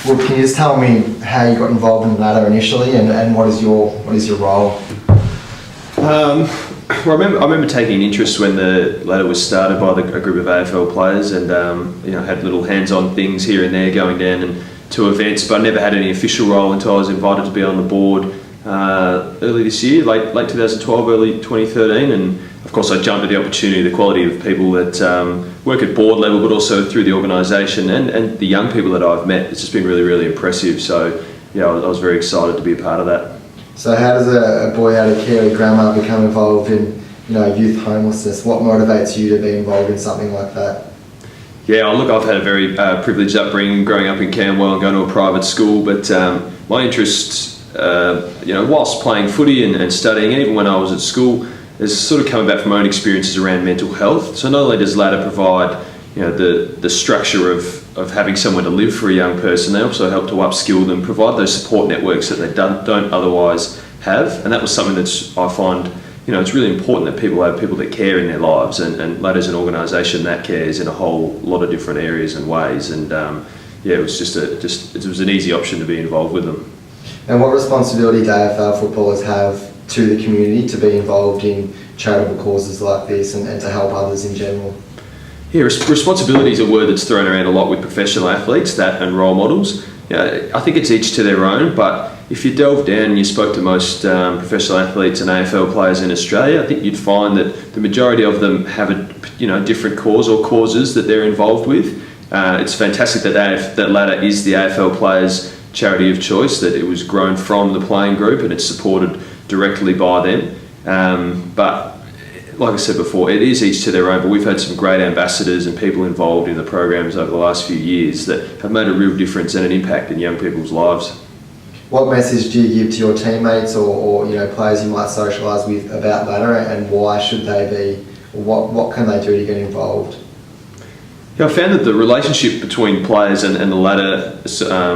Well, can you just tell me how you got involved in the ladder initially, and what is your role? Well, I remember taking an interest when the ladder was started by a group of AFL players, and had little hands-on things here and there, going down and to events, but I never had any official role until I was invited to be on the board early this year, late 2012, early 2013, and of course I jumped at the opportunity, the quality of people that work at board level, but also through the organisation and the young people that I've met. It's just been really, really impressive. So yeah, I was very excited to be a part of that. So how does a boy out of Carey Grammar become involved in youth homelessness? What motivates you to be involved in something like that? Yeah, look, I've had a very privileged upbringing, growing up in Camberwell and going to a private school, but my interest, whilst playing footy and studying, and even when I was at school, has sort of come about from my own experiences around mental health. So not only does ladder provide the structure of having somewhere to live for a young person, they also help to upskill them, provide those support networks that they don't otherwise have, and that was something that I find it's really important that people have people that care in their lives, and ladder's an organisation that cares in a whole lot of different areas and ways, and it was it was an easy option to be involved with them. And what responsibility do AFL footballers have to the community to be involved in charitable causes like this and to help others in general? Yeah, responsibility is a word that's thrown around a lot with professional athletes, that and role models. I think it's each to their own, but if you delve down and you spoke to most professional athletes and AFL players in Australia, I think you'd find that the majority of them have a different cause or causes that they're involved with. It's fantastic that ladder is the AFL players' charity of choice, that it was grown from the playing group and it's supported directly by them. But like I said before, it is each to their own, but we've had some great ambassadors and people involved in the programs over the last few years that have made a real difference and an impact in young people's lives. What message do you give to your teammates or players you might socialise with about ladder, and why should they be, or what can they do to get involved? Yeah, I found that the relationship between players and the ladder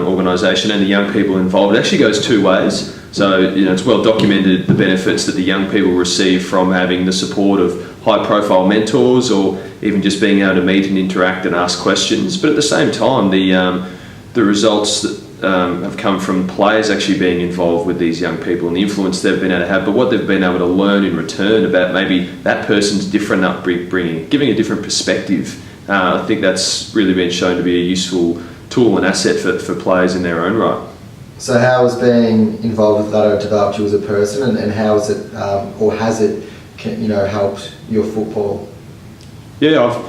organisation and the young people involved actually goes two ways. So it's well documented the benefits that the young people receive from having the support of high-profile mentors, or even just being able to meet and interact and ask questions. But at the same time, the results that have come from players actually being involved with these young people and the influence they've been able to have, but what they've been able to learn in return about maybe that person's different upbringing, giving a different perspective. I think that's really been shown to be a useful tool and asset for players in their own right. So how has being involved with ladder developed you as a person, and how is it, or has it, helped your football? Yeah,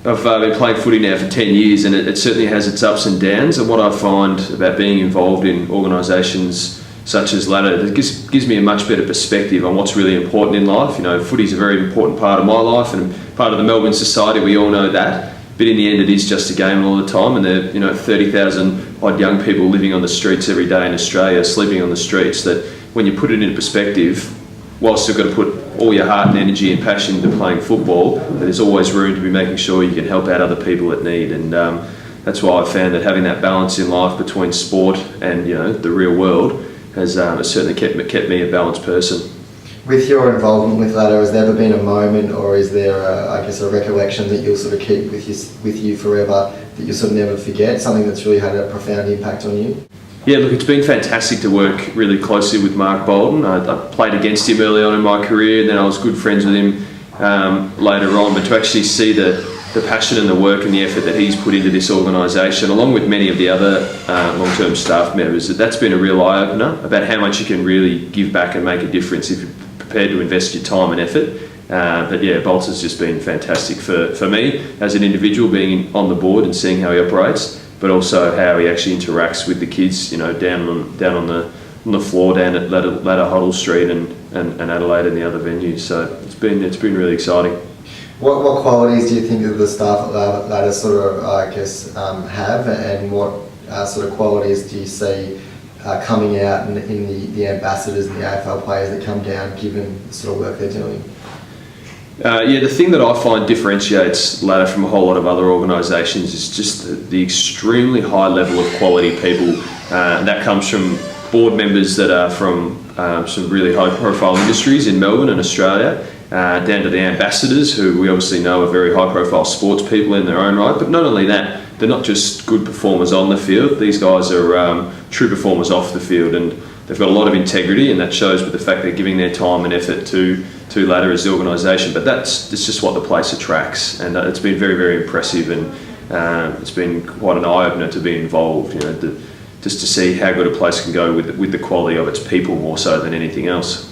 I've been playing footy now for 10 years, and it certainly has its ups and downs. And what I find about being involved in organisations such as ladder, it gives me a much better perspective on what's really important in life. Footy's a very important part of my life and part of the Melbourne society. We all know that. But in the end, it is just a game all the time, and there are 30,000 odd young people living on the streets every day in Australia, sleeping on the streets. That when you put it into perspective, whilst you've got to put all your heart and energy and passion into playing football, there's always room to be making sure you can help out other people at need. And that's why I've found that having that balance in life between sport and the real world has certainly kept me a balanced person. With your involvement with ladder, has there ever been a moment, or is there a recollection that you'll sort of keep with you forever, that you'll sort of never forget, something that's really had a profound impact on you? Yeah, look, it's been fantastic to work really closely with Mark Bolton. I played against him early on in my career, and then I was good friends with him later on, but to actually see the passion and the work and the effort that he's put into this organisation, along with many of the other long-term staff members, that's been a real eye-opener about how much you can really give back and make a difference if you're prepared to invest your time and effort. But yeah, Bolton's just been fantastic for me as an individual, being on the board and seeing how he operates, but also how he actually interacts with the kids, down on the floor down at Ladder Hoddle Street and Adelaide and the other venues. So it's been really exciting. What qualities do you think that the staff at Ladder sort of have, and what sort of qualities do you see coming out in the ambassadors and the AFL players that come down, given the sort of work they're doing? The thing that I find differentiates Ladder from a whole lot of other organisations is just the extremely high level of quality people, and that comes from board members that are from some really high profile industries in Melbourne and Australia, down to the ambassadors, who we obviously know are very high profile sports people in their own right. But not only that, they're not just good performers on the field. These guys are true performers off the field, and they've got a lot of integrity, and that shows with the fact they're giving their time and effort to Ladder as the organisation. But it's just what the place attracts, and it's been very, very impressive, and it's been quite an eye-opener to be involved. Just to see how good a place can go with the quality of its people more so than anything else.